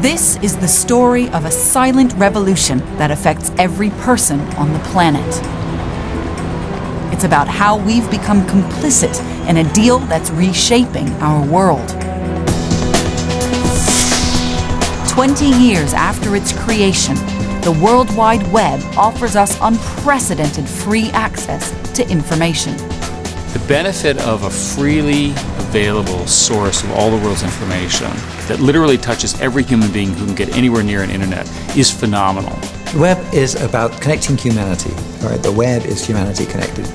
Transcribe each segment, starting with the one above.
This is the story of a silent revolution that affects every person on the planet. It's about how we've become complicit in a deal that's reshaping our world. 20 years after its creation, the World Wide Web offers us unprecedented free access to information. The benefit of a freely available source of all the world's information that literally touches every human being who can get anywhere near an internet is phenomenal. The web is about connecting humanity. Right? The web is humanity connected.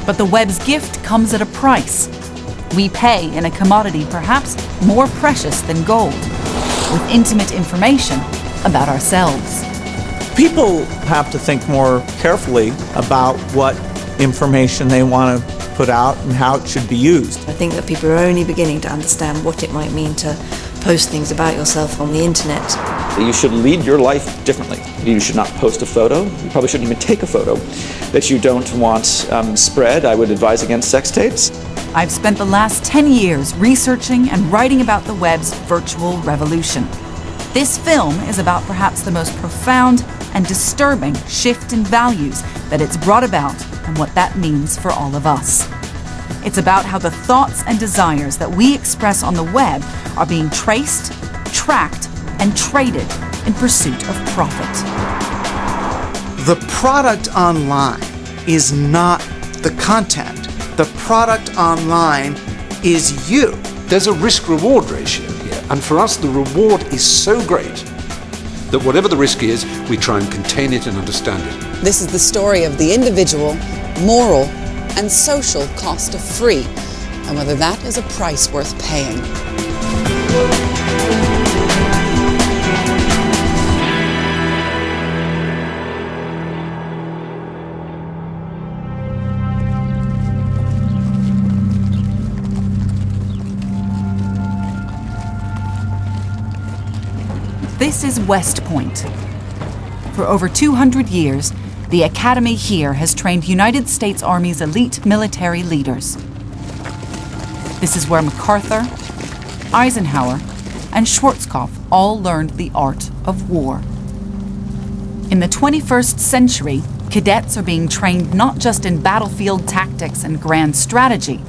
But the web's gift comes at a price. We pay in a commodity perhaps more precious than gold, with intimate information about ourselves. People have to think more carefully about what information they want to put out and how it should be used. I think that people are only beginning to understand what it might mean to post things about yourself on the internet. You should lead your life differently. You should not post a photo. You probably shouldn't even take a photo that you don't want spread. I would advise against sex tapes. I've spent the last 10 years researching and writing about the web's virtual revolution. This film is about perhaps the most profound and disturbing shift in values that it's brought about and what that means for all of us. It's about how the thoughts and desires that we express on the web are being traced, tracked, and traded in pursuit of profit. The product online is not the content. The product online is you. There's a risk-reward ratio here, and for us the reward is so great that whatever the risk is, we try and contain it and understand it. This is the story of the individual, moral, and social cost of free, and whether that is a price worth paying. This is West Point. For over 200 years, the academy here has trained United States Army's elite military leaders. This is where MacArthur, Eisenhower, and Schwarzkopf all learned the art of war. In the 21st century, cadets are being trained not just in battlefield tactics and grand strategy,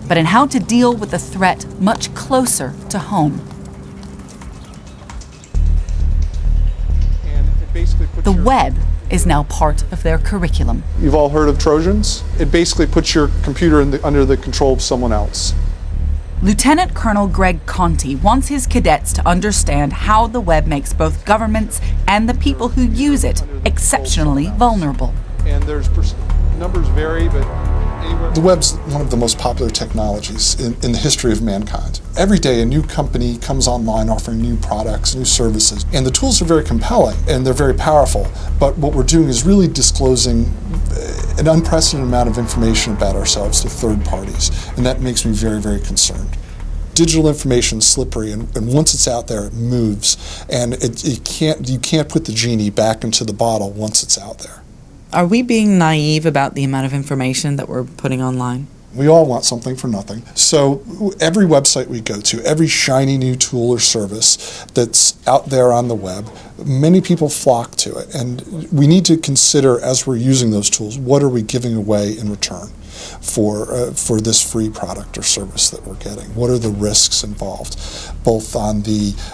but in how to deal with a threat much closer to home. The web is now part of their curriculum. You've all heard of Trojans? It basically puts your computer under the control of someone else. Lieutenant Colonel Greg Conti wants his cadets to understand how the web makes both governments and the people who use it exceptionally vulnerable. And numbers vary, but anywhere. The web's one of the most popular technologies in the history of mankind. Every day a new company comes online offering new products, new services, and the tools are very compelling and they're very powerful, but what we're doing is really disclosing an unprecedented amount of information about ourselves to third parties, and that makes me very, very concerned. Digital information is slippery, and once it's out there, it moves, and you can't put the genie back into the bottle once it's out there. Are we being naive about the amount of information that we're putting online? We all want something for nothing. So every website we go to, every shiny new tool or service that's out there on the web, many people flock to it. And we need to consider, as we're using those tools, what are we giving away in return for this free product or service that we're getting? What are the risks involved, both on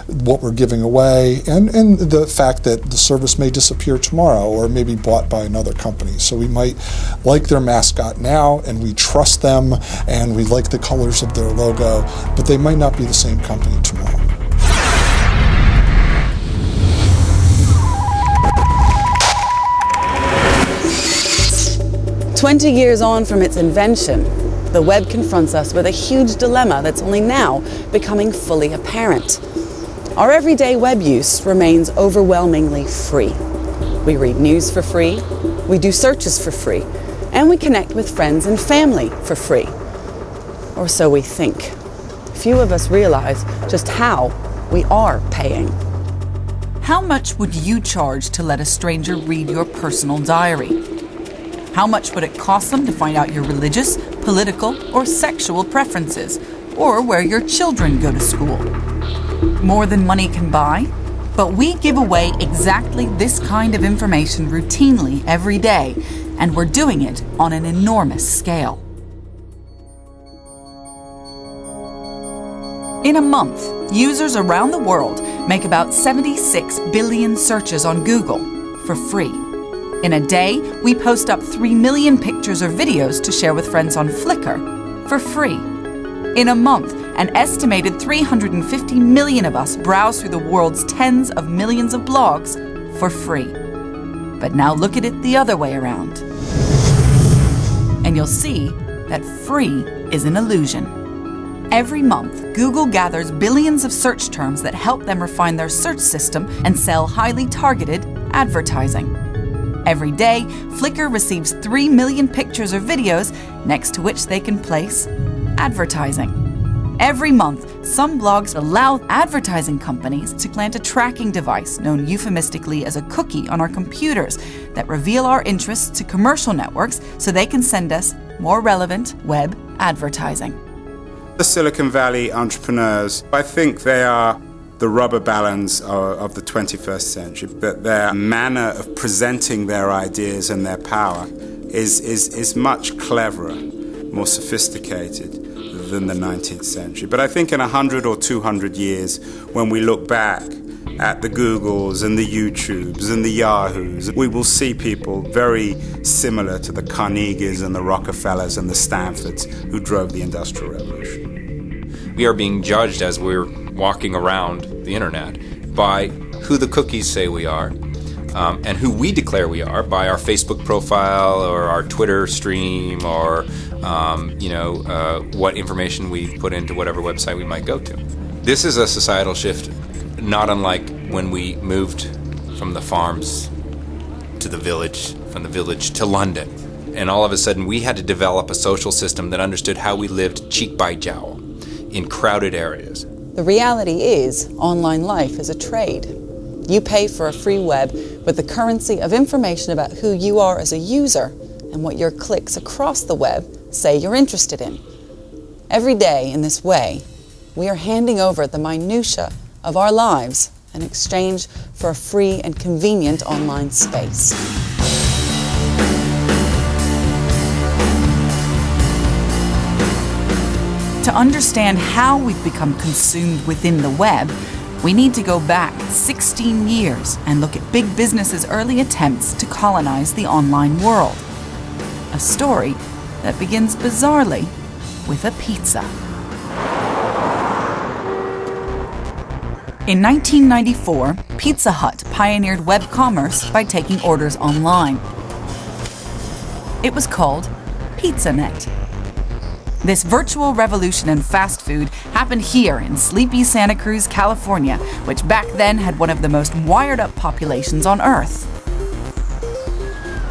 what we're giving away and the fact that the service may disappear tomorrow or may be bought by another company. So we might like their mascot now and we trust them and we like the colors of their logo, but they might not be the same company tomorrow. "20 years on from its invention, the web confronts us with a huge dilemma that's only now becoming fully apparent. Our everyday web use remains overwhelmingly free. We read news for free, we do searches for free, and we connect with friends and family for free. Or so we think. Few of us realize just how we are paying." How much would you charge to let a stranger read your personal diary? How much would it cost them to find out your religious, political, or sexual preferences, or where your children go to school? More than money can buy? But we give away exactly this kind of information routinely every day, and we're doing it on an enormous scale. In a month, users around the world make about 76 billion searches on Google for free. In a day, we post up 3 million pictures or videos to share with friends on Flickr for free. In a month, an estimated 350 million of us browse through the world's tens of millions of blogs for free. But now look at it the other way around. And you'll see that free is an illusion. Every month, Google gathers billions of search terms that help them refine their search system and sell highly targeted advertising. Every day, Flickr receives 3 million pictures or videos next to which they can place advertising. Every month, some blogs allow advertising companies to plant a tracking device known euphemistically as a cookie on our computers that reveal our interests to commercial networks so they can send us more relevant web advertising. The Silicon Valley entrepreneurs, I think they are the rubber balance of the 21st century, but their manner of presenting their ideas and their power is much cleverer, more sophisticated than the 19th century. But I think in 100 or 200 years, when we look back at the Googles and the YouTubes and the Yahoos, we will see people very similar to the Carnegies and the Rockefellers and the Stanfords who drove the Industrial Revolution. We are being judged as we're walking around the internet by who the cookies say we are, and who we declare we are by our Facebook profile or our Twitter stream or what information we put into whatever website we might go to. This is a societal shift not unlike when we moved from the farms to the village, from the village to London. And all of a sudden we had to develop a social system that understood how we lived cheek by jowl in crowded areas. The reality is, online life is a trade. You pay for a free web with the currency of information about who you are as a user and what your clicks across the web say you're interested in. Every day, in this way, we are handing over the minutiae of our lives in exchange for a free and convenient online space. To understand how we've become consumed within the web, we need to go back 16 years and look at big business's early attempts to colonize the online world. A story that begins bizarrely with a pizza. In 1994, Pizza Hut pioneered web commerce by taking orders online. It was called PizzaNet. This virtual revolution in fast food happened here in sleepy Santa Cruz, California, which back then had one of the most wired-up populations on Earth.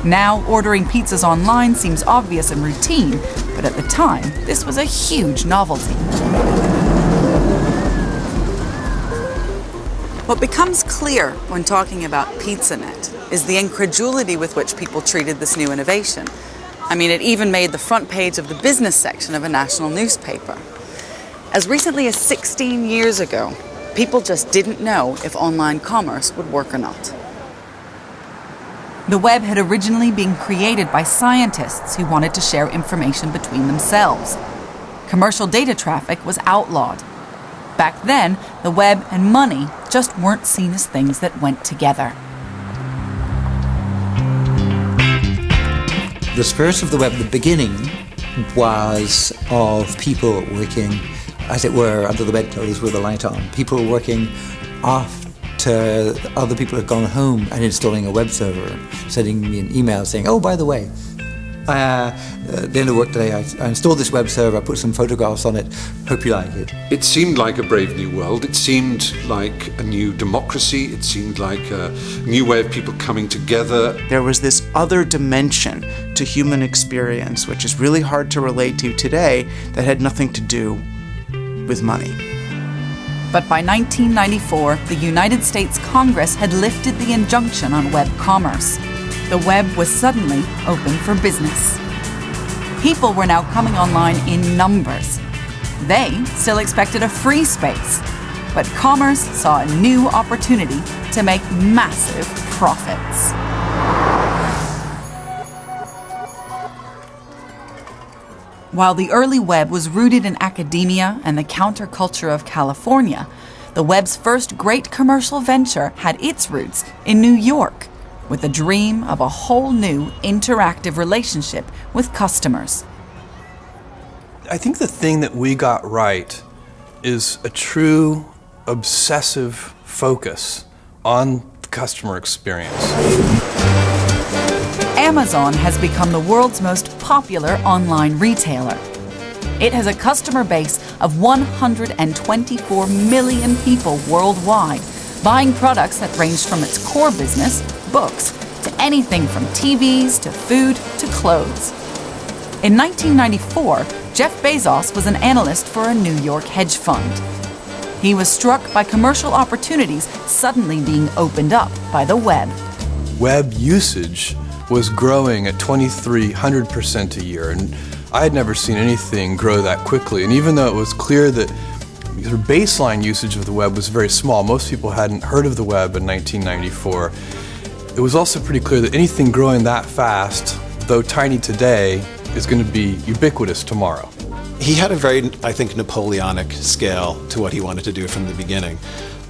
Now, ordering pizzas online seems obvious and routine, but at the time, this was a huge novelty. What becomes clear when talking about PizzaNet is the incredulity with which people treated this new innovation. I mean, it even made the front page of the business section of a national newspaper. As recently as 16 years ago, people just didn't know if online commerce would work or not. The web had originally been created by scientists who wanted to share information between themselves. Commercial data traffic was outlawed. Back then, the web and money just weren't seen as things that went together. The spirit of the web at the beginning was of people working, as it were, under the bedclothes with the light on. People working after other people had gone home and installing a web server, sending me an email saying, oh, by the way, at the end of the work today, I installed this web server, I put some photographs on it, hope you like it. It seemed like a brave new world. It seemed like a new democracy. It seemed like a new way of people coming together. There was this other dimension to human experience, which is really hard to relate to today, that had nothing to do with money. But by 1994, the United States Congress had lifted the injunction on web commerce. The web was suddenly open for business. People were now coming online in numbers. They still expected a free space, but commerce saw a new opportunity to make massive profits. While the early web was rooted in academia and the counterculture of California, the web's first great commercial venture had its roots in New York, with the dream of a whole new interactive relationship with customers. I think the thing that we got right is a true obsessive focus on the customer experience. Amazon has become the world's most popular online retailer. It has a customer base of 124 million people worldwide, buying products that range from its core business, books, to anything from TVs to food to clothes. In 1994, Jeff Bezos was an analyst for a New York hedge fund. He was struck by commercial opportunities suddenly being opened up by the web. Web usage was growing at 2,300% a year, and I had never seen anything grow that quickly. And even though it was clear that the baseline usage of the web was very small, most people hadn't heard of the web in 1994, it was also pretty clear that anything growing that fast, though tiny today, is going to be ubiquitous tomorrow. He had a very, I think, Napoleonic scale to what he wanted to do from the beginning.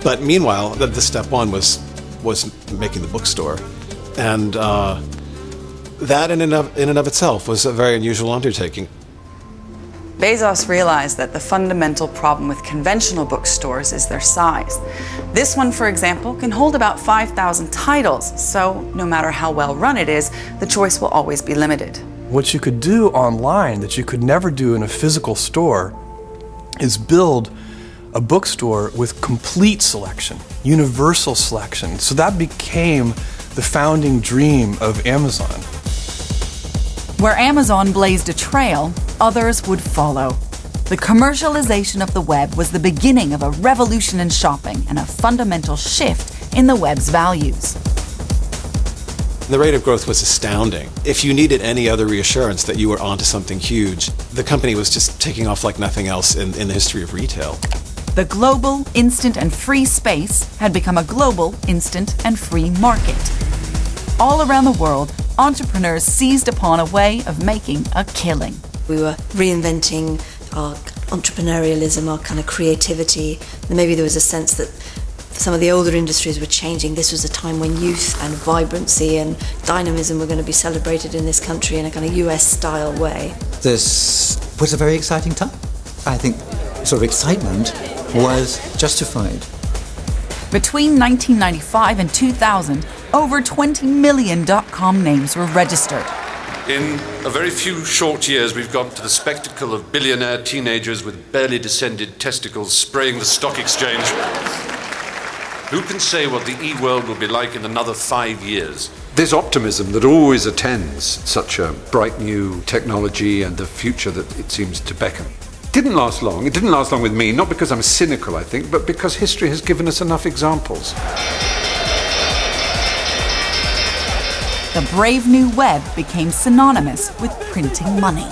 But meanwhile, the step one was making the bookstore. And that in and of itself was a very unusual undertaking. Bezos realized that the fundamental problem with conventional bookstores is their size. This one, for example, can hold about 5,000 titles, so no matter how well run it is, the choice will always be limited. What you could do online that you could never do in a physical store is build a bookstore with complete selection, universal selection. So that became the founding dream of Amazon. Where Amazon blazed a trail, others would follow. The commercialization of the web was the beginning of a revolution in shopping and a fundamental shift in the web's values. The rate of growth was astounding. If you needed any other reassurance that you were onto something huge, the company was just taking off like nothing else in the history of retail. The global, instant and free space had become a global, instant and free market. All around the world, entrepreneurs seized upon a way of making a killing. We were reinventing our entrepreneurialism, our kind of creativity. And maybe there was a sense that some of the older industries were changing. This was a time when youth and vibrancy and dynamism were going to be celebrated in this country in a kind of US-style way. This was a very exciting time. I think sort of excitement was justified. Between 1995 and 2000, over 20 million .com names were registered. In a very few short years, we've gone to the spectacle of billionaire teenagers with barely descended testicles spraying the stock exchange. Who can say what the e-world will be like in another 5 years? There's optimism that always attends such a bright new technology and the future that it seems to beckon. It didn't last long. It didn't last long with me, not because I'm cynical, I think, but because history has given us enough examples. The brave new web became synonymous with printing money.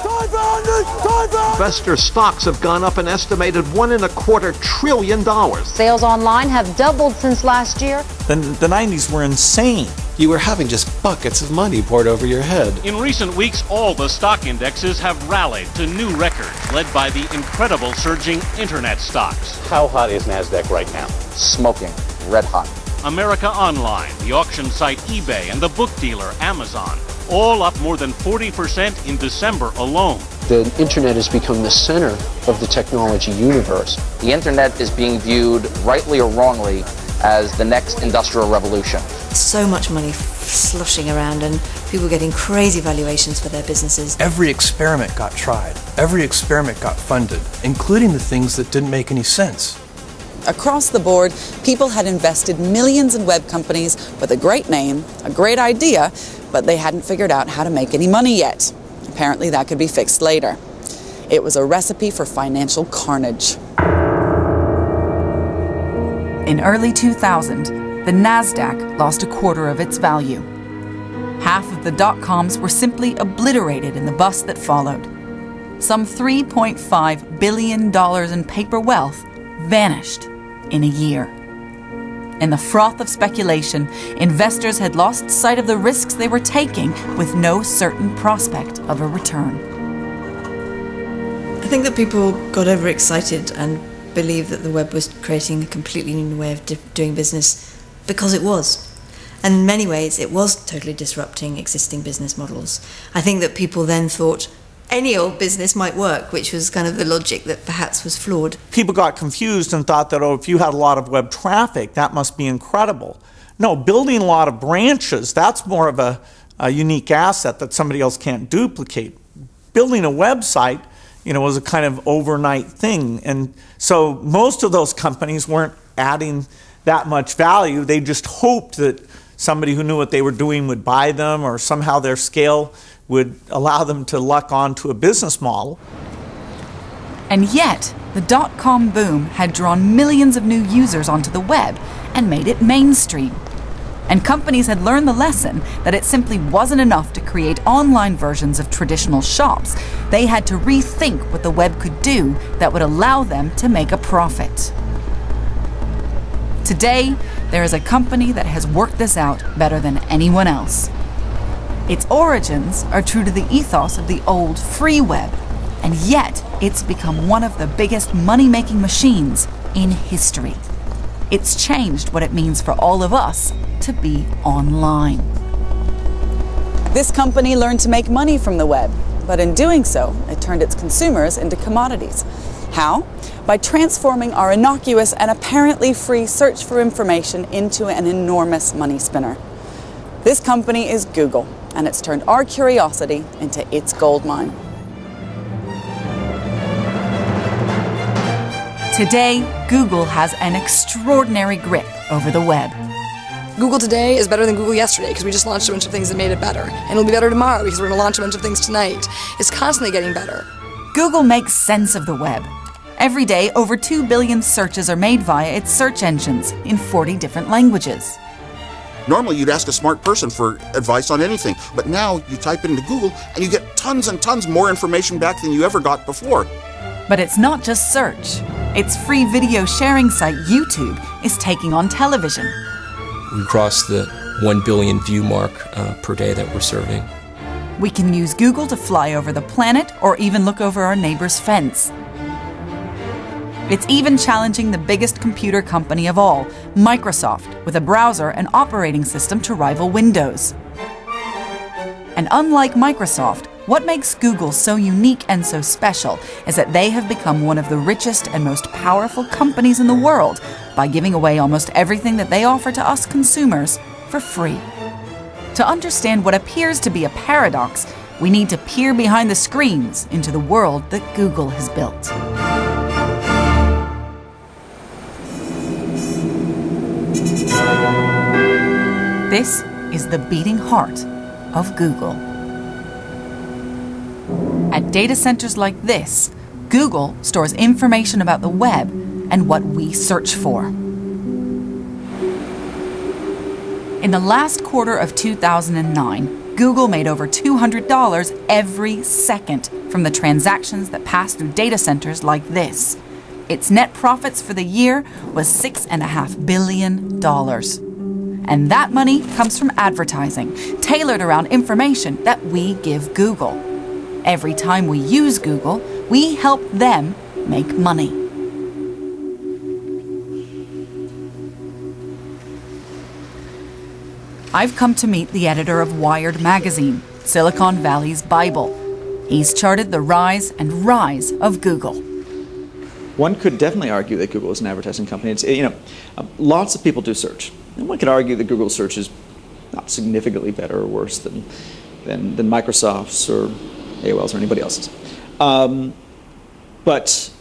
Investor stocks have gone up an estimated $1.25 trillion. Sales online have doubled since last year. The 90s were insane. You were having just buckets of money poured over your head. In recent weeks, all the stock indexes have rallied to new records, led by the incredible surging internet stocks. How hot is NASDAQ right now? Smoking. Red hot. America Online, the auction site eBay, and the book dealer Amazon, all up more than 40% in December alone. The internet has become the center of the technology universe. The internet is being viewed, rightly or wrongly, as the next industrial revolution. So much money sloshing around and people getting crazy valuations for their businesses. Every experiment got tried. Every experiment got funded, including the things that didn't make any sense. Across the board, people had invested millions in web companies with a great name, a great idea, but they hadn't figured out how to make any money yet. Apparently that could be fixed later. It was a recipe for financial carnage. In early 2000, the NASDAQ lost a quarter of its value. half of the dot-coms were simply obliterated in the bust that followed. Some $3.5 billion in paper wealth vanished in a year. In the froth of speculation, investors had lost sight of the risks they were taking with no certain prospect of a return. I think that people got overexcited and believed that the web was creating a completely new way of doing business because it was. And in many ways, it was totally disrupting existing business models. I think that people then thought any old business might work, which was kind of the logic that perhaps was flawed. People got confused and thought that, if you had a lot of web traffic, that must be incredible. No, building a lot of branches, that's more of a unique asset that somebody else can't duplicate. Building a website, was a kind of overnight thing. And so most of those companies weren't adding that much value. They just hoped that somebody who knew what they were doing would buy them, or somehow their scale would allow them to luck onto a business model. And yet, the dot-com boom had drawn millions of new users onto the web and made it mainstream. And companies had learned the lesson that it simply wasn't enough to create online versions of traditional shops. They had to rethink what the web could do that would allow them to make a profit. Today, there is a company that has worked this out better than anyone else. Its origins are true to the ethos of the old free web, and yet it's become one of the biggest money-making machines in history. It's changed what it means for all of us to be online. This company learned to make money from the web, but in doing so, it turned its consumers into commodities. How? By transforming our innocuous and apparently free search for information into an enormous money spinner. This company is Google, and it's turned our curiosity into its gold mine. Today, Google has an extraordinary grip over the web. Google today is better than Google yesterday because we just launched a bunch of things that made it better. And it'll be better tomorrow because we're going to launch a bunch of things tonight. It's constantly getting better. Google makes sense of the web. Every day, over 2 billion searches are made via its search engines in 40 different languages. Normally, you'd ask a smart person for advice on anything, but now you type it into Google and you get tons and tons more information back than you ever got before. But it's not just search. Its free video sharing site, YouTube, is taking on television. We crossed the 1 billion view mark per day that we're serving. We can use Google to fly over the planet or even look over our neighbor's fence. It's even challenging the biggest computer company of all, Microsoft, with a browser and operating system to rival Windows. And unlike Microsoft, what makes Google so unique and so special is that they have become one of the richest and most powerful companies in the world by giving away almost everything that they offer to us consumers for free. To understand what appears to be a paradox, we need to peer behind the screens into the world that Google has built. This is the beating heart of Google. At data centers like this, Google stores information about the web and what we search for. In the last quarter of 2009, Google made over $200 every second from the transactions that passed through data centers like this. Its net profits for the year was $6.5 billion. And that money comes from advertising, tailored around information that we give Google. Every time we use Google, we help them make money. I've come to meet the editor of Wired magazine, Silicon Valley's Bible. He's charted the rise and rise of Google. One could definitely argue that Google is an advertising company. It's, lots of people do search. And one could argue that Google search is not significantly better or worse than Microsoft's or AOL's or anybody else's. But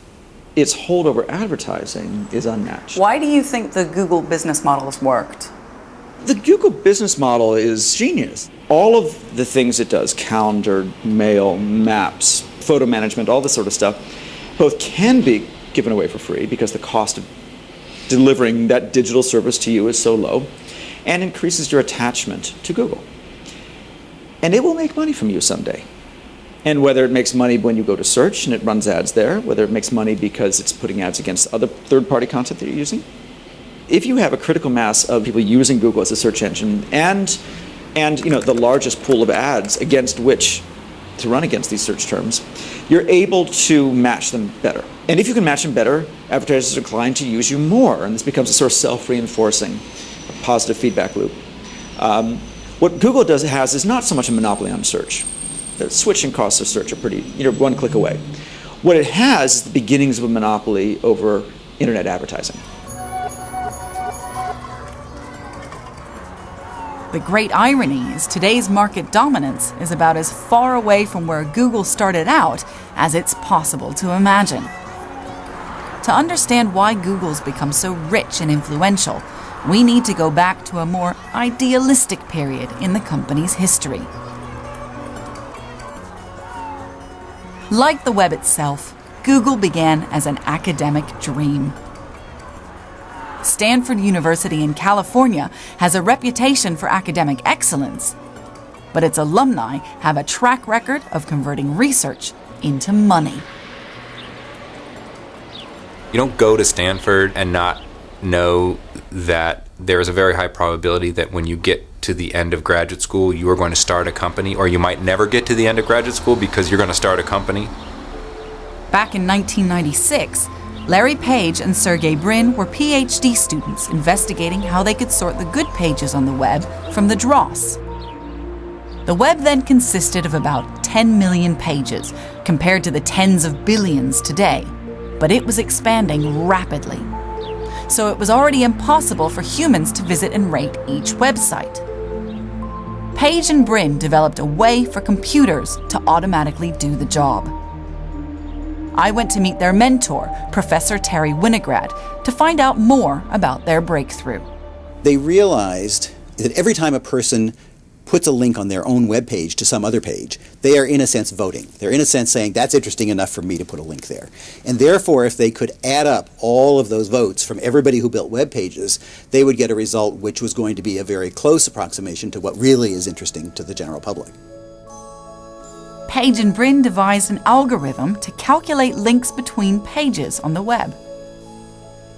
its hold over advertising is unmatched. Why do you think the Google business model has worked? The Google business model is genius. All of the things it does, calendar, mail, maps, photo management, all this sort of stuff, both can be given away for free because the cost of delivering that digital service to you is so low, and increases your attachment to Google. And it will make money from you someday. And whether it makes money when you go to search and it runs ads there, whether it makes money because it's putting ads against other third-party content that you're using, if you have a critical mass of people using Google as a search engine and the largest pool of ads against which to run against these search terms, you're able to match them better. And if you can match them better, advertisers are inclined to use you more, and this becomes a sort of self-reinforcing positive feedback loop. What Google has is not so much a monopoly on search. The switching costs of search are pretty, one click away. What it has is the beginnings of a monopoly over internet advertising. The great irony is today's market dominance is about as far away from where Google started out as it's possible to imagine. To understand why Google's become so rich and influential, we need to go back to a more idealistic period in the company's history. Like the web itself, Google began as an academic dream. Stanford University in California has a reputation for academic excellence, but its alumni have a track record of converting research into money. You don't go to Stanford and not know that there is a very high probability that when you get to the end of graduate school, you are going to start a company, or you might never get to the end of graduate school because you're going to start a company. Back in 1996, Larry Page and Sergey Brin were PhD students investigating how they could sort the good pages on the web from the dross. The web then consisted of about 10 million pages, compared to the tens of billions today, but it was expanding rapidly. So it was already impossible for humans to visit and rate each website. Page and Brin developed a way for computers to automatically do the job. I went to meet their mentor, Professor Terry Winograd, to find out more about their breakthrough. They realized that every time a person puts a link on their own web page to some other page, they are in a sense voting. They're in a sense saying, that's interesting enough for me to put a link there. And therefore, if they could add up all of those votes from everybody who built web pages, they would get a result which was going to be a very close approximation to what really is interesting to the general public. Page and Brin devised an algorithm to calculate links between pages on the web.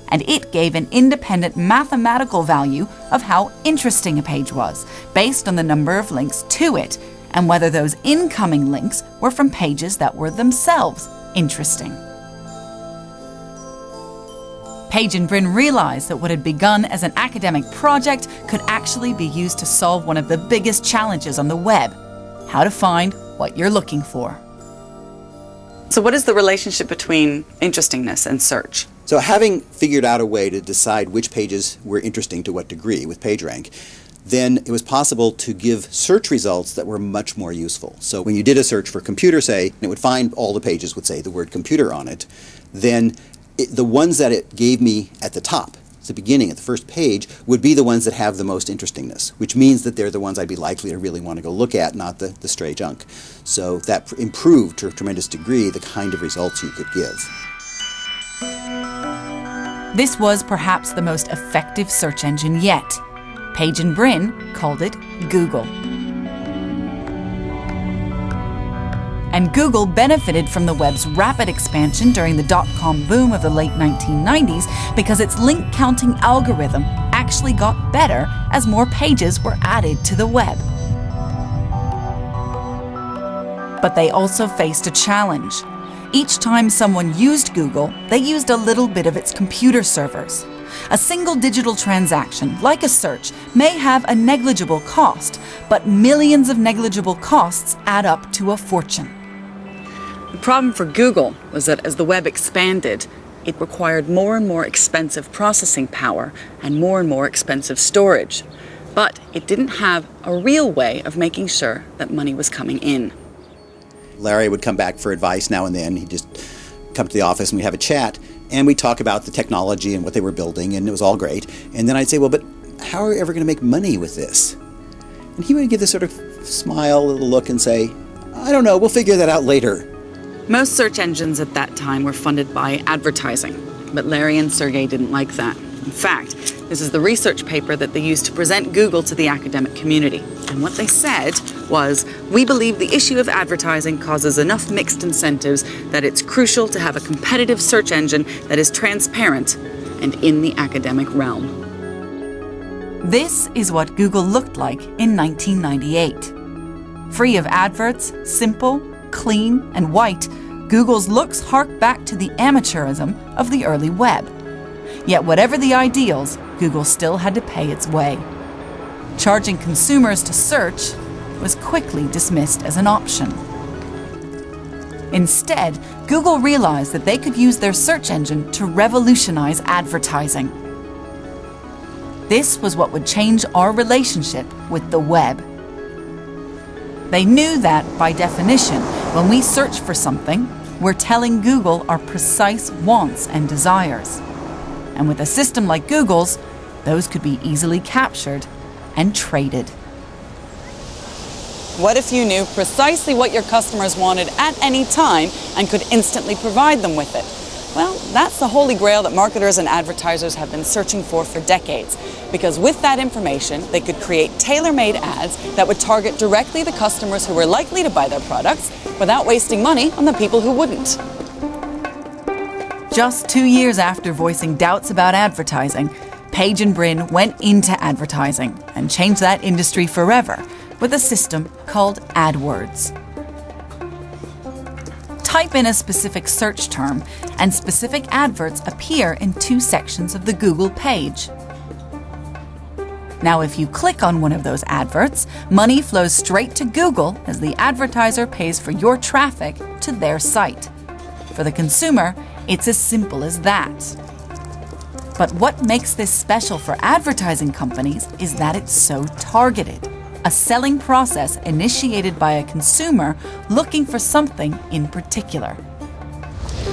And it gave an independent mathematical value of how interesting a page was, based on the number of links to it, and whether those incoming links were from pages that were themselves interesting. Page and Brin realized that what had begun as an academic project could actually be used to solve one of the biggest challenges on the web: how to find what you're looking for. So what is the relationship between interestingness and search? So having figured out a way to decide which pages were interesting to what degree with PageRank, then it was possible to give search results that were much more useful. So when you did a search for computer, say, and it would find all the pages would say the word computer on it, then the ones that it gave me at the top, at the beginning, at the first page, would be the ones that have the most interestingness, which means that they're the ones I'd be likely to really want to go look at, not the stray junk. So that improved to a tremendous degree the kind of results you could give. This was perhaps the most effective search engine yet. Page and Brin called it Google. And Google benefited from the web's rapid expansion during the dot-com boom of the late 1990s because its link counting algorithm actually got better as more pages were added to the web. But they also faced a challenge. Each time someone used Google, they used a little bit of its computer servers. A single digital transaction, like a search, may have a negligible cost, but millions of negligible costs add up to a fortune. The problem for Google was that as the web expanded, it required more and more expensive processing power and more expensive storage. But it didn't have a real way of making sure that money was coming in. Larry would come back for advice now and then. He'd just come to the office and we'd have a chat, and we'd talk about the technology and what they were building, and it was all great. And then I'd say, well, but how are we ever going to make money with this? And he would give this sort of smile, little look, and say, I don't know, we'll figure that out later. Most search engines at that time were funded by advertising, but Larry and Sergey didn't like that. In fact, this is the research paper that they used to present Google to the academic community. And what they said was, "We believe the issue of advertising causes enough mixed incentives that it's crucial to have a competitive search engine that is transparent and in the academic realm." This is what Google looked like in 1998. Free of adverts, simple, clean, and white, Google's looks hark back to the amateurism of the early web. Yet whatever the ideals, Google still had to pay its way. Charging consumers to search was quickly dismissed as an option. Instead, Google realized that they could use their search engine to revolutionize advertising. This was what would change our relationship with the web. They knew that, by definition, when we search for something, we're telling Google our precise wants and desires. And with a system like Google's, those could be easily captured and traded. What if you knew precisely what your customers wanted at any time and could instantly provide them with it? Well, that's the holy grail that marketers and advertisers have been searching for decades. Because with that information, they could create tailor-made ads that would target directly the customers who were likely to buy their products without wasting money on the people who wouldn't. Just 2 years after voicing doubts about advertising, Page and Brin went into advertising and changed that industry forever with a system called AdWords. Type in a specific search term, and specific adverts appear in 2 sections of the Google page. Now, if you click on one of those adverts, money flows straight to Google as the advertiser pays for your traffic to their site. For the consumer, it's as simple as that. But what makes this special for advertising companies is that it's so targeted. A selling process initiated by a consumer looking for something in particular.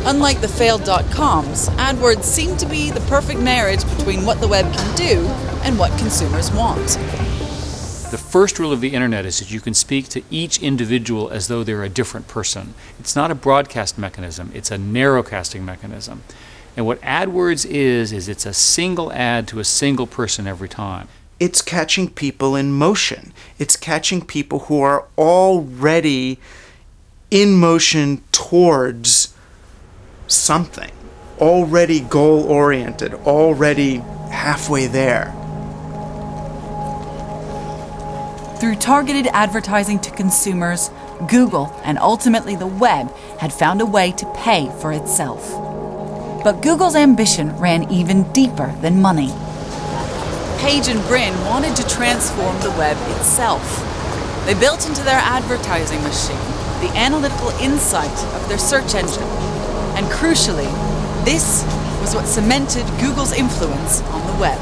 Unlike the failed .coms, AdWords seem to be the perfect marriage between what the web can do and what consumers want. The first rule of the internet is that you can speak to each individual as though they're a different person. It's not a broadcast mechanism, it's a narrowcasting mechanism. And what AdWords is it's a single ad to a single person every time. It's catching people in motion. It's catching people who are already in motion towards something, already goal-oriented, already halfway there. Through targeted advertising to consumers, Google and ultimately the web had found a way to pay for itself. But Google's ambition ran even deeper than money. Page and Brin wanted to transform the web itself. They built into their advertising machine the analytical insight of their search engine. And crucially, this was what cemented Google's influence on the web.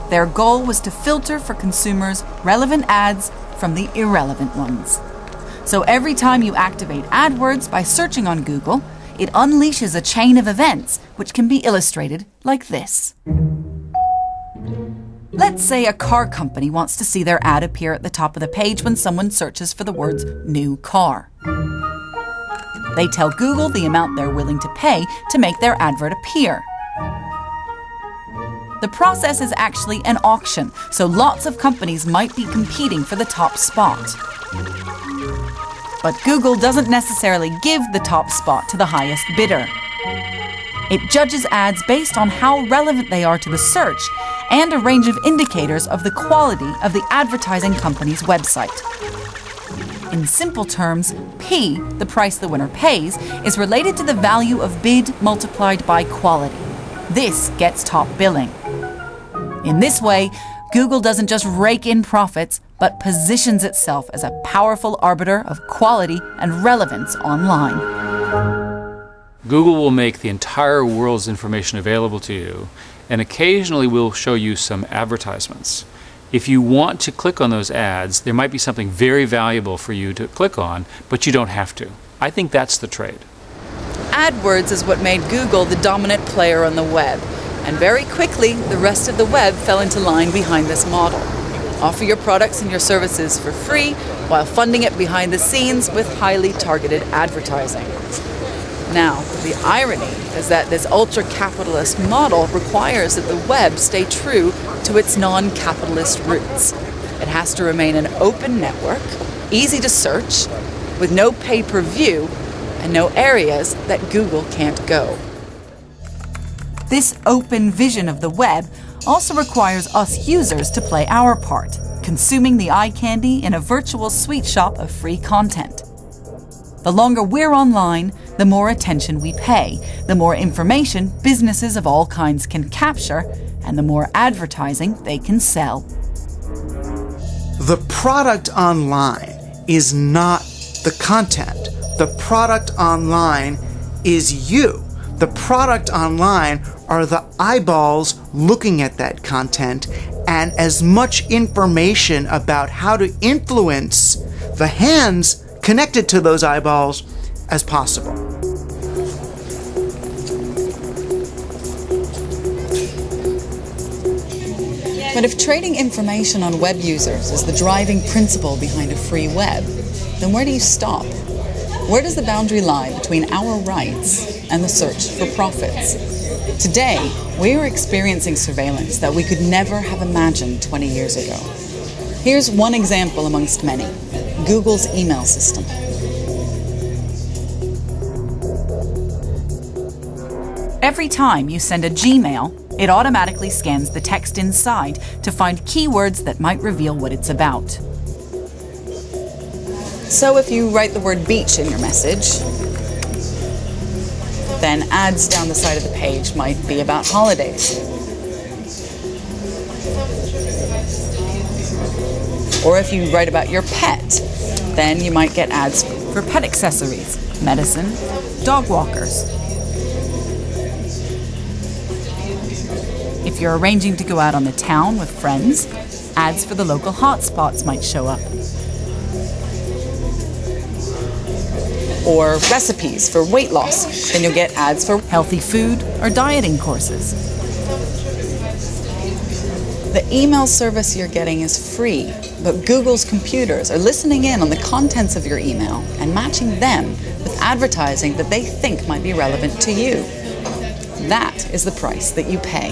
Their goal was to filter for consumers relevant ads from the irrelevant ones. So every time you activate AdWords by searching on Google, it unleashes a chain of events which can be illustrated like this. Let's say a car company wants to see their ad appear at the top of the page when someone searches for the words new car. They tell Google the amount they're willing to pay to make their advert appear. The process is actually an auction, so lots of companies might be competing for the top spot. But Google doesn't necessarily give the top spot to the highest bidder. It judges ads based on how relevant they are to the search and a range of indicators of the quality of the advertising company's website. In simple terms, P, the price the winner pays, is related to the value of bid multiplied by quality. This gets top billing. In this way, Google doesn't just rake in profits, but positions itself as a powerful arbiter of quality and relevance online. Google will make the entire world's information available to you, and occasionally we'll show you some advertisements. If you want to click on those ads, there might be something very valuable for you to click on, but you don't have to. I think that's the trade. AdWords is what made Google the dominant player on the web, and very quickly the rest of the web fell into line behind this model. Offer your products and your services for free while funding it behind the scenes with highly targeted advertising. Now, the irony is that this ultra-capitalist model requires that the web stay true to its non-capitalist roots. It has to remain an open network, easy to search, with no pay-per-view, and no areas that Google can't go. This open vision of the web also requires us users to play our part, consuming the eye candy in a virtual sweet shop of free content. The longer we're online, the more attention we pay, the more information businesses of all kinds can capture, and the more advertising they can sell. The product online is not the content. The product online is you. The product online are the eyeballs looking at that content and as much information about how to influence the hands connected to those eyeballs as possible. But if trading information on web users is the driving principle behind a free web, then where do you stop? Where does the boundary lie between our rights and the search for profits? Today, we are experiencing surveillance that we could never have imagined 20 years ago. Here's one example amongst many: Google's email system. Every time you send a Gmail, it automatically scans the text inside to find keywords that might reveal what it's about. So if you write the word beach in your message, then ads down the side of the page might be about holidays. Or if you write about your pet, then you might get ads for pet accessories, medicine, dog walkers. If you're arranging to go out on the town with friends, ads for the local hotspots might show up. Or recipes for weight loss, then you'll get ads for healthy food or dieting courses. The email service you're getting is free, but Google's computers are listening in on the contents of your email and matching them with advertising that they think might be relevant to you. That is the price that you pay.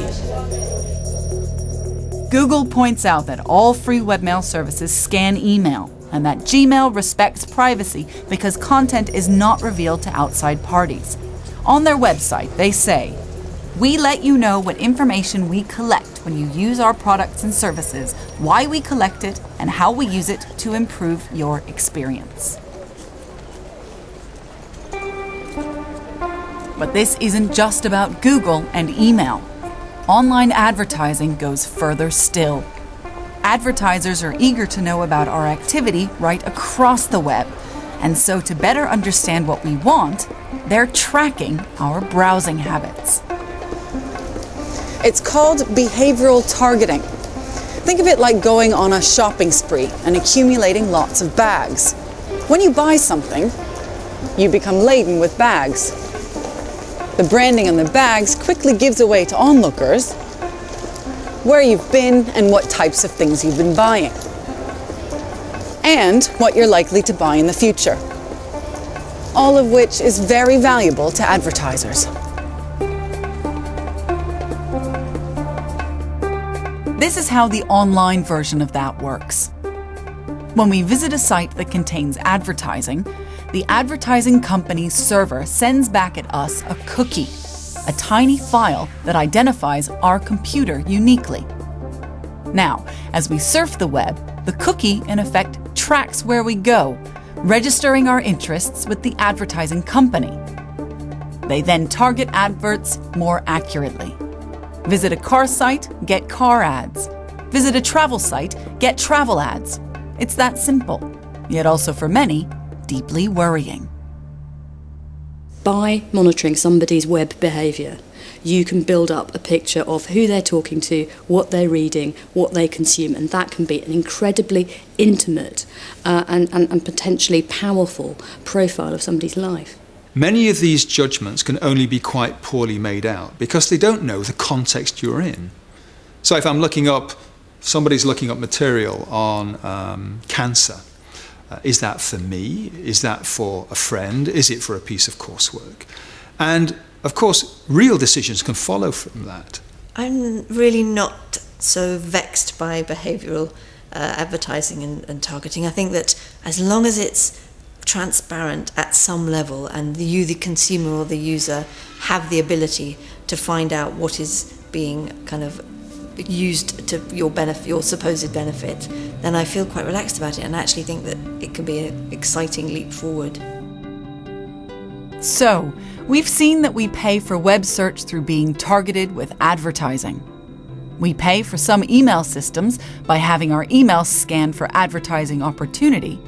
Google points out that all free webmail services scan email, and that Gmail respects privacy because content is not revealed to outside parties. On their website, they say, "We let you know what information we collect when you use our products and services, why we collect it, and how we use it to improve your experience." But this isn't just about Google and email. Online advertising goes further still. Advertisers are eager to know about our activity right across the web, and so to better understand what we want, they're tracking our browsing habits. It's called behavioral targeting. Think of it like going on a shopping spree and accumulating lots of bags. When you buy something, you become laden with bags. The branding on the bags quickly gives away to onlookers where you've been and what types of things you've been buying, and what you're likely to buy in the future, all of which is very valuable to advertisers. This is how the online version of that works. When we visit a site that contains advertising, the advertising company's server sends back at us a cookie, a tiny file that identifies our computer uniquely. Now, as we surf the web, the cookie, in effect, tracks where we go, registering our interests with the advertising company. They then target adverts more accurately. Visit a car site, get car ads. Visit a travel site, get travel ads. It's that simple, yet also for many, deeply worrying. By monitoring somebody's web behaviour, you can build up a picture of who they're talking to, what they're reading, what they consume, and that can be an incredibly intimate and potentially powerful profile of somebody's life. Many of these judgments can only be quite poorly made out because they don't know the context you're in. So if somebody's looking up material on cancer, is that for me? Is that for a friend? Is it for a piece of coursework? And of course, real decisions can follow from that. I'm really not so vexed by behavioural advertising and targeting. I think that as long as it's transparent at some level, and you, the consumer or the user, have the ability to find out what is being kind of used to your benefit, your supposed benefit, then I feel quite relaxed about it, and I actually think that it can be an exciting leap forward. So, we've seen that we pay for web search through being targeted with advertising. We pay for some email systems by having our emails scanned for advertising opportunity.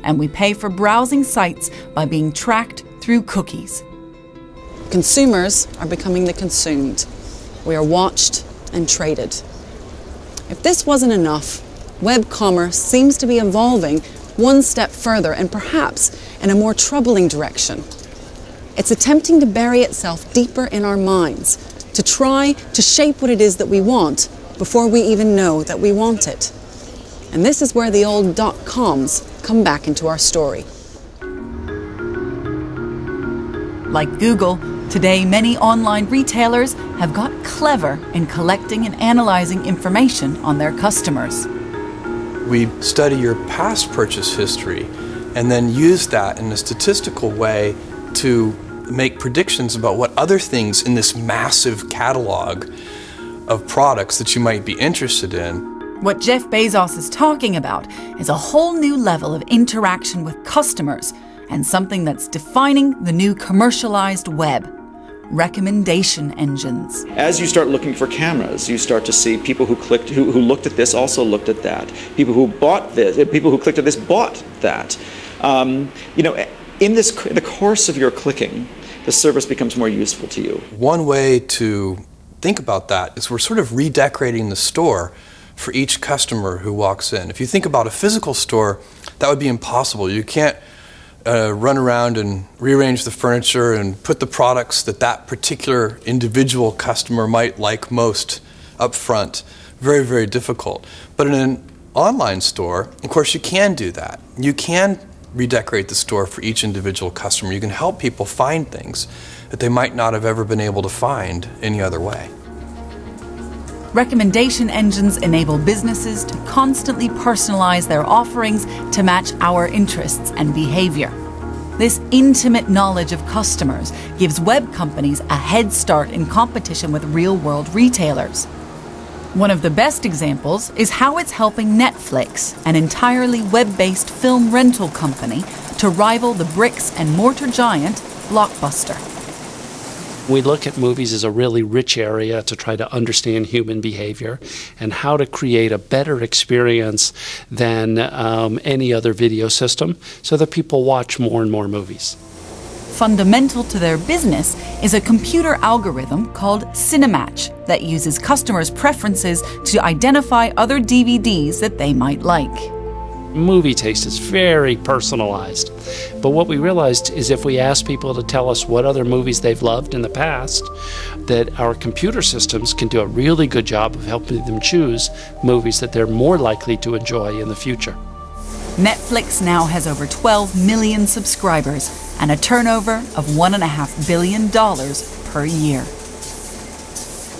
And we pay for browsing sites by being tracked through cookies. Consumers are becoming the consumed. We are watched and traded. If this wasn't enough, web commerce seems to be evolving one step further and perhaps in a more troubling direction. It's attempting to bury itself deeper in our minds, to try to shape what it is that we want before we even know that we want it. And this is where the old .coms come back into our story. Like Google, today many online retailers have got clever in collecting and analyzing information on their customers. We study your past purchase history and then use that in a statistical way to make predictions about what other things in this massive catalog of products that you might be interested in. What Jeff Bezos is talking about is a whole new level of interaction with customers and something that's defining the new commercialized web: recommendation engines. As you start looking for cameras, you start to see people who clicked, who looked at this also looked at that. People who bought this, people who clicked at this bought that. In the course of your clicking, the service becomes more useful to you. One way to think about that is we're sort of redecorating the store for each customer who walks in. If you think about a physical store, that would be impossible. You can't run around and rearrange the furniture and put the products that that particular individual customer might like most up front. Very, very difficult. But in an online store, of course, you can do that. You can redecorate the store for each individual customer. You can help people find things that they might not have ever been able to find any other way. Recommendation engines enable businesses to constantly personalize their offerings to match our interests and behavior. This intimate knowledge of customers gives web companies a head start in competition with real-world retailers. One of the best examples is how it's helping Netflix, an entirely web-based film rental company, to rival the bricks and mortar giant Blockbuster. We look at movies as a really rich area to try to understand human behavior and how to create a better experience than any other video system so that people watch more and more movies. Fundamental to their business is a computer algorithm called Cinematch that uses customers' preferences to identify other DVDs that they might like. Movie taste is very personalized. But what we realized is if we ask people to tell us what other movies they've loved in the past, that our computer systems can do a really good job of helping them choose movies that they're more likely to enjoy in the future. Netflix now has over 12 million subscribers and a turnover of $1.5 billion per year.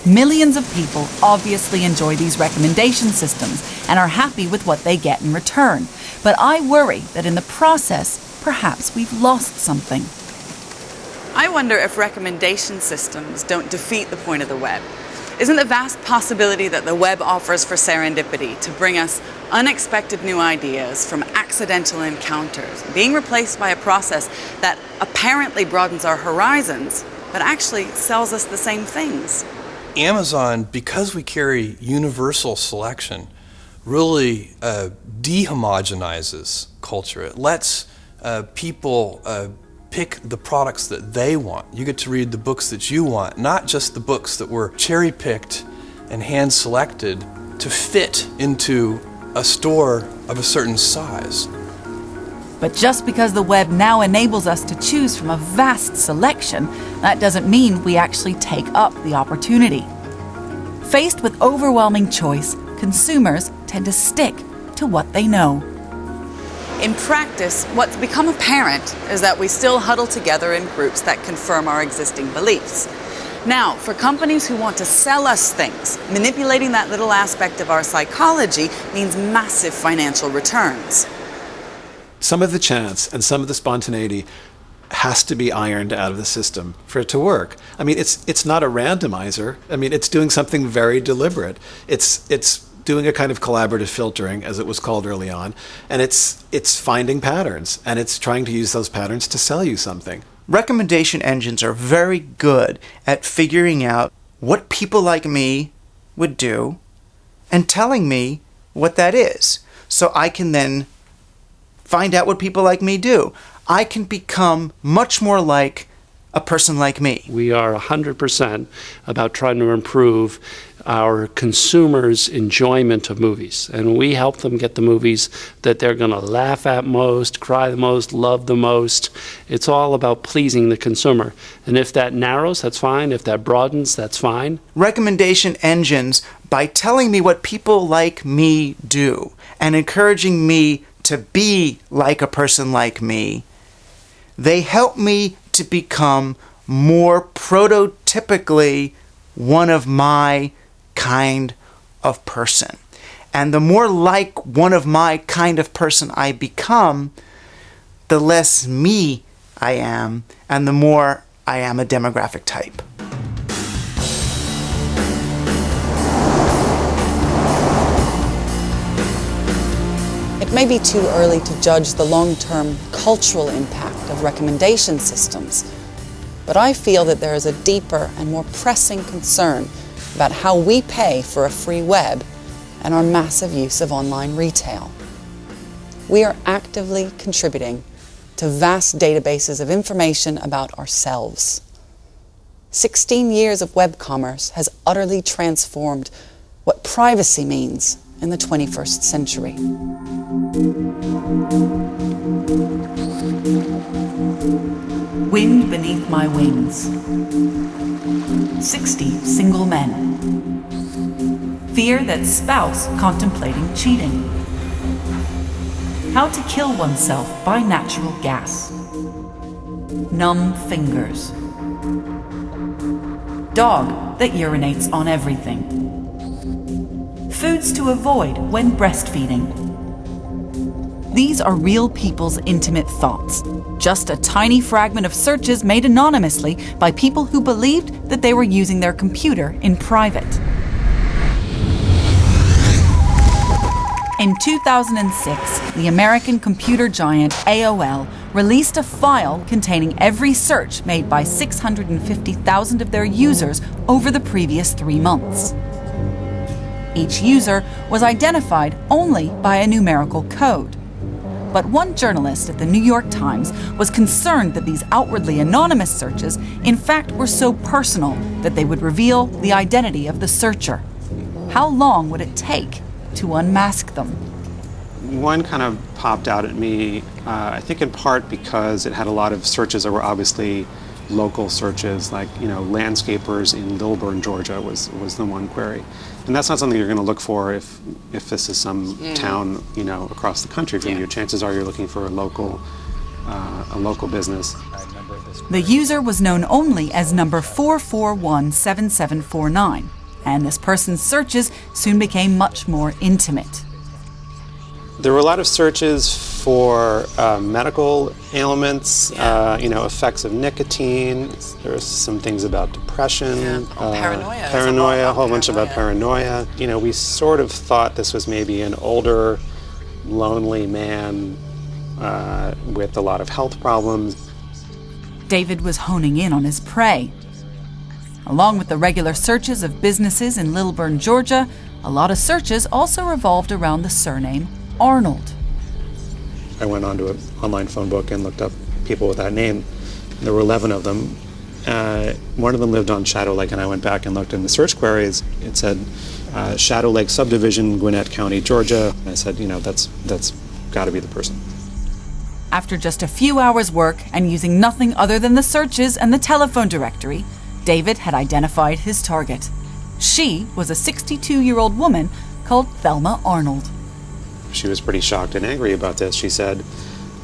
Millions of people obviously enjoy these recommendation systems and are happy with what they get in return. But I worry that in the process, perhaps we've lost something. I wonder if recommendation systems don't defeat the point of the web. Isn't the vast possibility that the web offers for serendipity to bring us unexpected new ideas from accidental encounters being replaced by a process that apparently broadens our horizons, but actually sells us the same things? Amazon, because we carry universal selection, really dehomogenizes culture. It lets people pick the products that they want. You get to read the books that you want, not just the books that were cherry-picked and hand-selected to fit into a store of a certain size. But just because the web now enables us to choose from a vast selection, that doesn't mean we actually take up the opportunity. Faced with overwhelming choice, consumers tend to stick to what they know. In practice, what's become apparent is that we still huddle together in groups that confirm our existing beliefs. Now, for companies who want to sell us things, manipulating that little aspect of our psychology means massive financial returns. Some of the chance and some of the spontaneity has to be ironed out of the system for it to work. I mean, it's not a randomizer. I mean, it's doing something very deliberate. It's doing a kind of collaborative filtering, as it was called early on, and it's finding patterns, and it's trying to use those patterns to sell you something. Recommendation engines are very good at figuring out what people like me would do and telling me what that is. So I can then find out what people like me do. I can become much more like a person like me. We are 100% about trying to improve our consumers' enjoyment of movies. And we help them get the movies that they're going to laugh at most, cry the most, love the most. It's all about pleasing the consumer. And if that narrows, that's fine. If that broadens, that's fine. Recommendation engines, by telling me what people like me do and encouraging me to be like a person like me, they help me to become more prototypically one of my kind of person. And the more like one of my kind of person I become, the less me I am, and the more I am a demographic type. It may be too early to judge the long-term cultural impact of recommendation systems, but I feel that there is a deeper and more pressing concern about how we pay for a free web and our massive use of online retail. We are actively contributing to vast databases of information about ourselves. 16 years of web commerce has utterly transformed what privacy means in the 21st century. Wind beneath my wings. 60 single men. Fear that spouse contemplating cheating. How to kill oneself by natural gas. Numb fingers. Dog that urinates on everything. Foods to avoid when breastfeeding. These are real people's intimate thoughts, just a tiny fragment of searches made anonymously by people who believed that they were using their computer in private. In 2006, the American computer giant AOL released a file containing every search made by 650,000 of their users over the previous 3 months. Each user was identified only by a numerical code. But one journalist at the New York Times was concerned that these outwardly anonymous searches in fact were so personal that they would reveal the identity of the searcher. How long would it take to unmask them? One kind of popped out at me, I think in part because it had a lot of searches that were obviously local searches, like, landscapers in Lilburn, Georgia was the one query. And that's not something you're going to look for if this is some town, across the country from you. Chances are you're looking for a local business. The user was known only as number 4417749, and this person's searches soon became much more intimate. There were a lot of searches for medical ailments, effects of nicotine. There were some things about depression, paranoia, a whole bunch about paranoia. We sort of thought this was maybe an older, lonely man with a lot of health problems. David was honing in on his prey. Along with the regular searches of businesses in Lilburn, Georgia, a lot of searches also revolved around the surname Arnold. I went onto an online phone book and looked up people with that name. There were 11 of them. One of them lived on Shadow Lake, and I went back and looked in the search queries. It said Shadow Lake subdivision, Gwinnett County, Georgia. And I said, that's got to be the person. After just a few hours' work and using nothing other than the searches and the telephone directory, David had identified his target. She was a 62-year-old woman called Thelma Arnold. She was pretty shocked and angry about this. She said,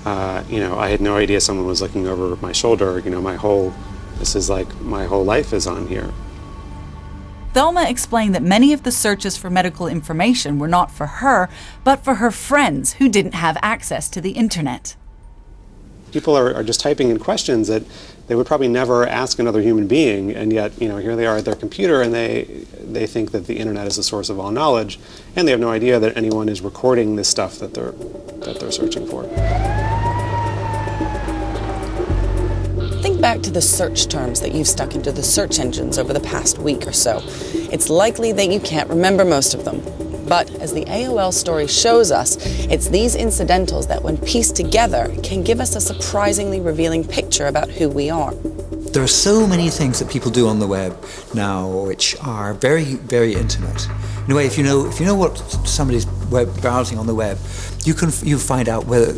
I had no idea someone was looking over my shoulder. My whole This is like my whole life is on here. Thelma explained that many of the searches for medical information were not for her, but for her friends who didn't have access to the internet. People are just typing in questions that they would probably never ask another human being, and yet, here they are at their computer, and they think that the internet is the source of all knowledge, and they have no idea that anyone is recording this stuff that they're searching for. Think back to the search terms that you've stuck into the search engines over the past week or so. It's likely that you can't remember most of them. But as the AOL story shows us, it's these incidentals that, when pieced together, can give us a surprisingly revealing picture about who we are. There are so many things that people do on the web now which are very, very intimate. In a way, if you know what somebody's browsing on the web, you find out whether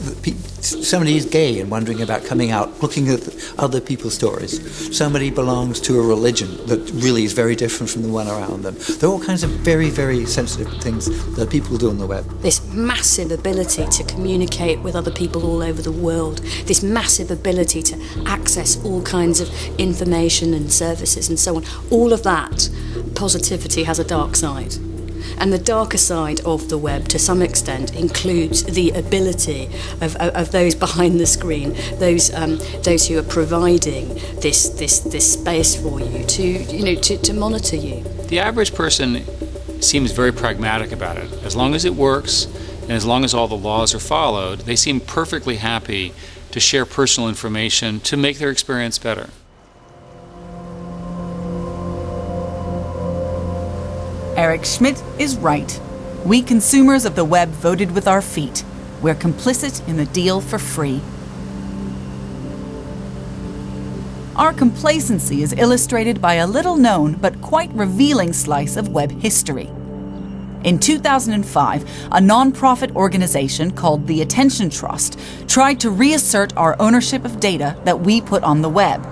somebody is gay and wondering about coming out, looking at other people's stories. Somebody belongs to a religion that really is very different from the one around them. There are all kinds of very, very sensitive things that people do on the web. This massive ability to communicate with other people all over the world, this massive ability to access all kinds of information and services and so on, all of that positivity has a dark side. And the darker side of the web, to some extent, includes the ability of those behind the screen, those who are providing this space for you to monitor you. The average person seems very pragmatic about it. As long as it works, and as long as all the laws are followed, they seem perfectly happy to share personal information to make their experience better. Eric Schmidt is right. We consumers of the web voted with our feet. We're complicit in the deal for free. Our complacency is illustrated by a little-known but quite revealing slice of web history. In 2005, a non-profit organization called the Attention Trust tried to reassert our ownership of data that we put on the web.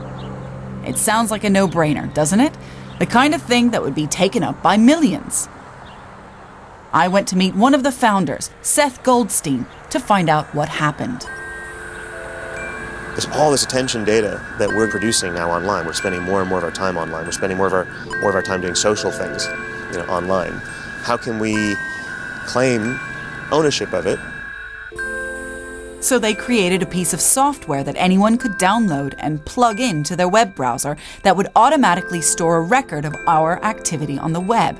It sounds like a no-brainer, doesn't it? The kind of thing that would be taken up by millions. I went to meet one of the founders, Seth Goldstein, to find out what happened. There's all this attention data that we're producing now online. We're spending more and more of our time online. We're spending more of our time doing social things, online. How can we claim ownership of it? So they created a piece of software that anyone could download and plug into their web browser that would automatically store a record of our activity on the web.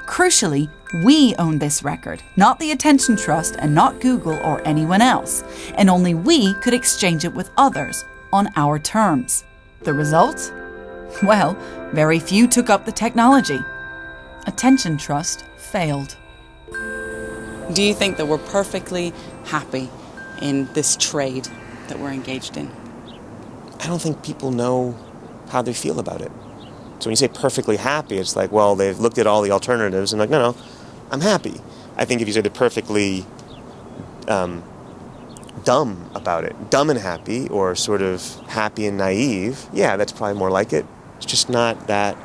Crucially, we owned this record, not the Attention Trust and not Google or anyone else, and only we could exchange it with others on our terms. The result? Well, very few took up the technology. Attention Trust failed. Do you think that we're perfectly happy in this trade that we're engaged in? I don't think people know how they feel about it. So when you say perfectly happy, it's like, well, they've looked at all the alternatives and like, no, I'm happy. I think if you say they're perfectly dumb about it, dumb and happy, or sort of happy and naive, yeah, that's probably more like it. It's just not that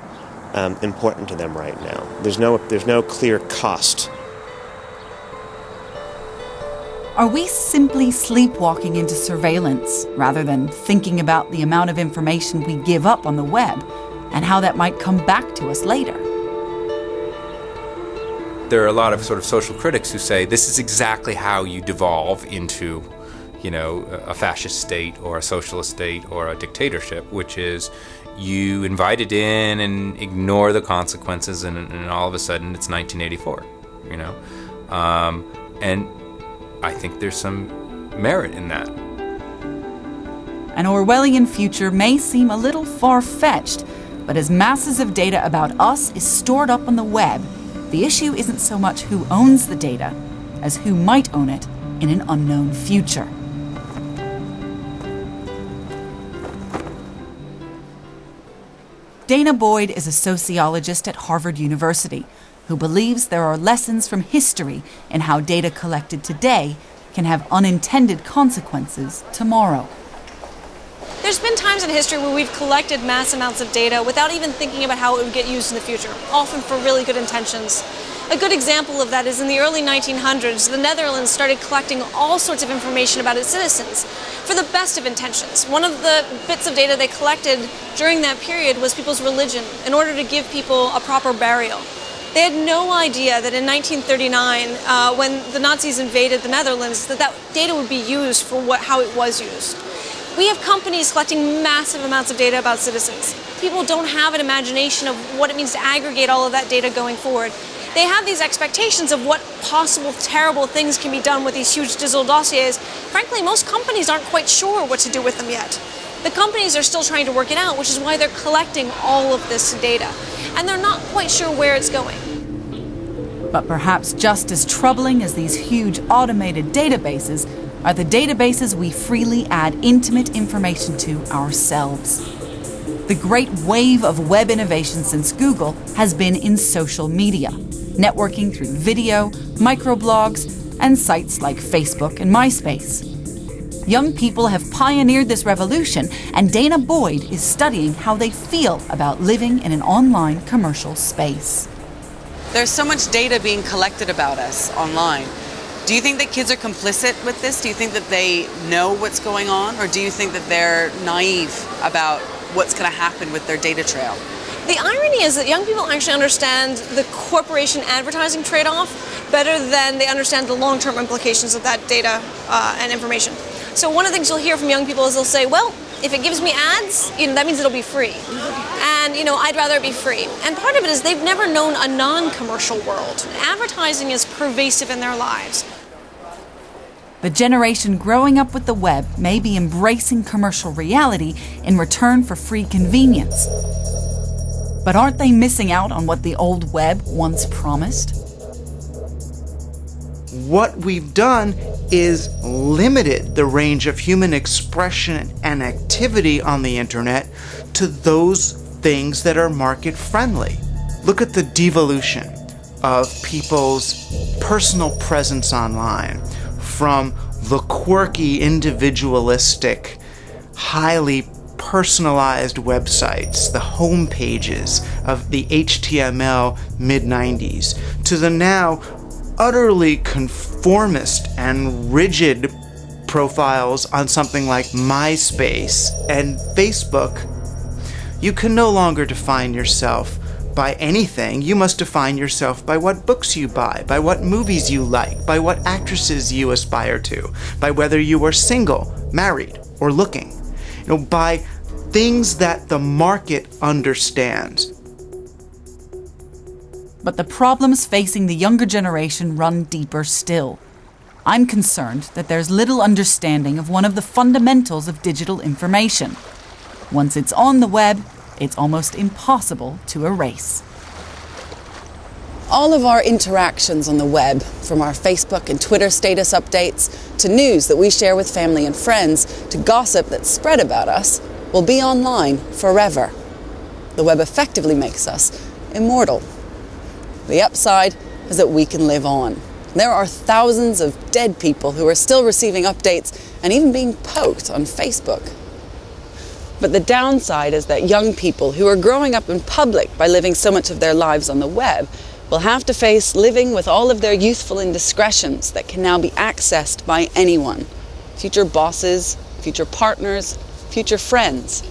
important to them right now. There's no clear cost. Are we simply sleepwalking into surveillance rather than thinking about the amount of information we give up on the web and how that might come back to us later? There are a lot of sort of social critics who say this is exactly how you devolve into, a fascist state or a socialist state or a dictatorship, which is you invite it in and ignore the consequences, and all of a sudden it's 1984, and I think there's some merit in that. An Orwellian future may seem a little far-fetched, but as masses of data about us is stored up on the web, the issue isn't so much who owns the data as who might own it in an unknown future. Dana Boyd is a sociologist at Harvard University who believes there are lessons from history in how data collected today can have unintended consequences tomorrow. There's been times in history where we've collected mass amounts of data without even thinking about how it would get used in the future, often for really good intentions. A good example of that is in the early 1900s, the Netherlands started collecting all sorts of information about its citizens for the best of intentions. One of the bits of data they collected during that period was people's religion in order to give people a proper burial. They had no idea that in 1939, when the Nazis invaded the Netherlands, that data would be used for how it was used. We have companies collecting massive amounts of data about citizens. People don't have an imagination of what it means to aggregate all of that data going forward. They have these expectations of what possible terrible things can be done with these huge digital dossiers. Frankly, most companies aren't quite sure what to do with them yet. The companies are still trying to work it out, which is why they're collecting all of this data. And they're not quite sure where it's going. But perhaps just as troubling as these huge automated databases are the databases we freely add intimate information to ourselves. The great wave of web innovation since Google has been in social media, networking through video, microblogs, and sites like Facebook and MySpace. Young people have pioneered this revolution, and Dana Boyd is studying how they feel about living in an online commercial space. There's so much data being collected about us online. Do you think that kids are complicit with this? Do you think that they know what's going on? Or do you think that they're naive about what's going to happen with their data trail? The irony is that young people actually understand the corporation advertising trade-off better than they understand the long-term implications of that data and information. So one of the things you'll hear from young people is they'll say, well, if it gives me ads, that means it'll be free. And, I'd rather it be free. And part of it is they've never known a non-commercial world. Advertising is pervasive in their lives. The generation growing up with the web may be embracing commercial reality in return for free convenience. But aren't they missing out on what the old web once promised? What we've done is limited the range of human expression and activity on the internet to those things that are market friendly. Look at the devolution of people's personal presence online from the quirky, individualistic, highly personalized websites, the home pages of the HTML mid-90s, to the now utterly conformist and rigid profiles on something like MySpace and Facebook. You can no longer define yourself by anything. You must define yourself by what books you buy, by what movies you like, by what actresses you aspire to, by whether you are single, married, or looking. By things that the market understands. But the problems facing the younger generation run deeper still. I'm concerned that there's little understanding of one of the fundamentals of digital information. Once it's on the web, it's almost impossible to erase. All of our interactions on the web, from our Facebook and Twitter status updates, to news that we share with family and friends, to gossip that's spread about us, will be online forever. The web effectively makes us immortal. The upside is that we can live on. There are thousands of dead people who are still receiving updates and even being poked on Facebook. But the downside is that young people who are growing up in public by living so much of their lives on the web will have to face living with all of their youthful indiscretions that can now be accessed by anyone. Future bosses, future partners, future friends.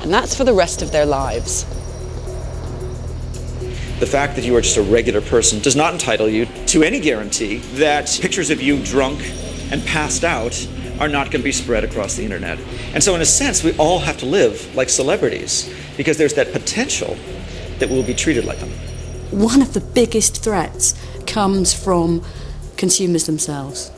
And that's for the rest of their lives. The fact that you are just a regular person does not entitle you to any guarantee that pictures of you drunk and passed out are not going to be spread across the internet. And so in a sense, we all have to live like celebrities because there's that potential that we'll be treated like them. One of the biggest threats comes from consumers themselves.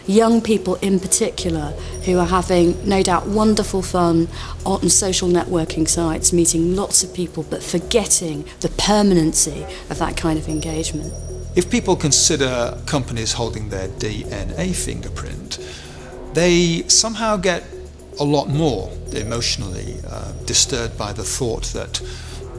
Young people in particular who are having, no doubt, wonderful fun on social networking sites, meeting lots of people, but forgetting the permanency of that kind of engagement. If people consider companies holding their DNA fingerprint, they somehow get a lot more emotionally disturbed by the thought that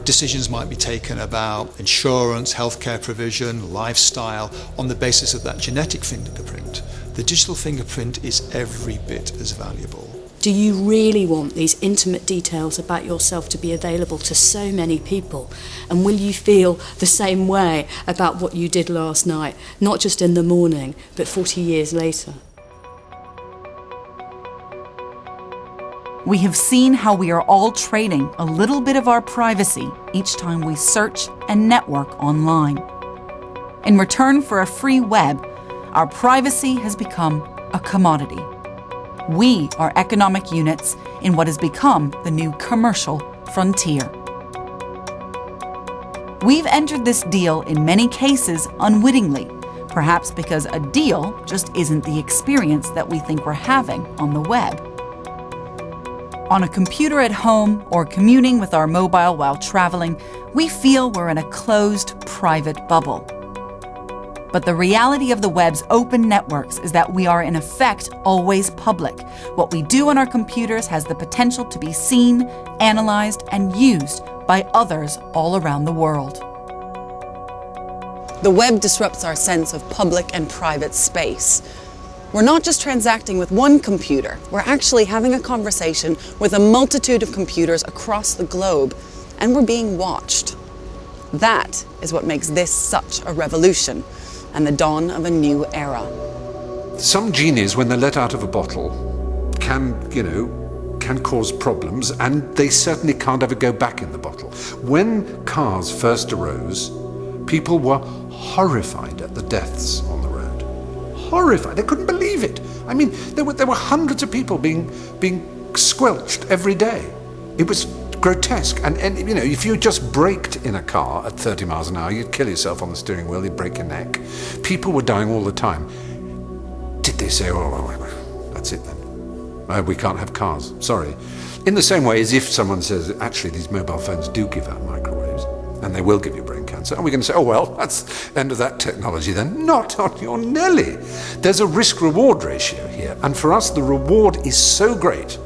decisions might be taken about insurance, healthcare provision, lifestyle on the basis of that genetic fingerprint. The digital fingerprint is every bit as valuable. Do you really want these intimate details about yourself to be available to so many people? And will you feel the same way about what you did last night, not just in the morning, but 40 years later? We have seen how we are all trading a little bit of our privacy each time we search and network online. In return for a free web, our privacy has become a commodity. We are economic units in what has become the new commercial frontier. We've entered this deal in many cases unwittingly, perhaps because a deal just isn't the experience that we think we're having on the web. On a computer at home or commuting with our mobile while traveling, we feel we're in a closed, private bubble. But the reality of the web's open networks is that we are in effect always public. What we do on our computers has the potential to be seen, analyzed, and used by others all around the world. The web disrupts our sense of public and private space. We're not just transacting with one computer, we're actually having a conversation with a multitude of computers across the globe, and we're being watched. That is what makes this such a revolution and the dawn of a new era. Some genies, when they're let out of a bottle, can cause problems, and they certainly can't ever go back in the bottle. When cars first arose, people were horrified at the deaths on the road. Horrified. They couldn't believe it. I mean, there were hundreds of people being squelched every day. It was grotesque. And if you just braked in a car at 30 miles an hour, you'd kill yourself on the steering wheel, you'd break your neck. People were dying all the time. Did they say, oh, that's it then? We can't have cars. Sorry. In the same way as if someone says, actually, these mobile phones do give out microwaves, and they will give you brain cancer. Are we going to say, oh, well, that's the end of that technology then? Not on your Nelly. There's a risk-reward ratio here. And for us, the reward is so great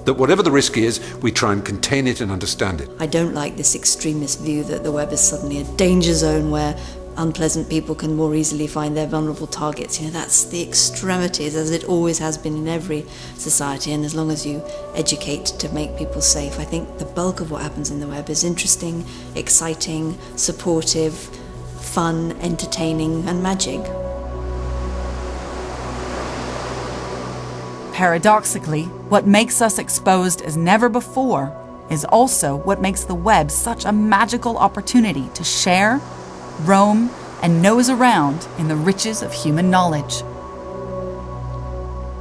that whatever the risk is, we try and contain it and understand it. I don't like this extremist view that the web is suddenly a danger zone where unpleasant people can more easily find their vulnerable targets. That's the extremities, as it always has been in every society, and as long as you educate to make people safe, I think the bulk of what happens in the web is interesting, exciting, supportive, fun, entertaining, and magic. Paradoxically, what makes us exposed as never before is also what makes the web such a magical opportunity to share, roam, and nose around in the riches of human knowledge.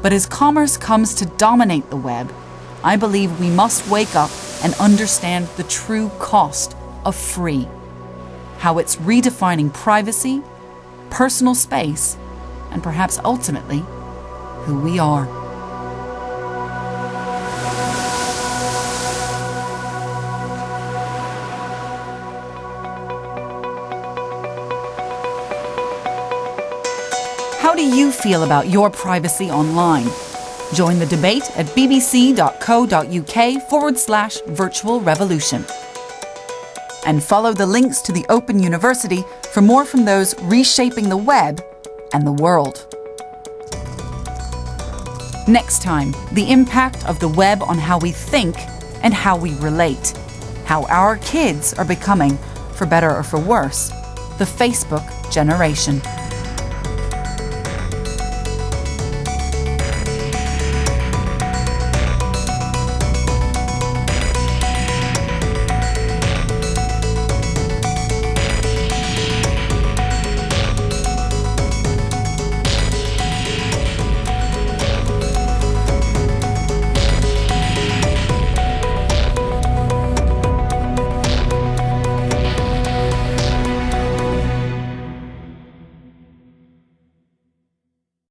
But as commerce comes to dominate the web, I believe we must wake up and understand the true cost of free, how it's redefining privacy, personal space, and perhaps ultimately, who we are. How do you feel about your privacy online? Join the debate at bbc.co.uk/virtual revolution. And follow the links to the Open University for more from those reshaping the web and the world. Next time, the impact of the web on how we think and how we relate. How our kids are becoming, for better or for worse, the Facebook generation.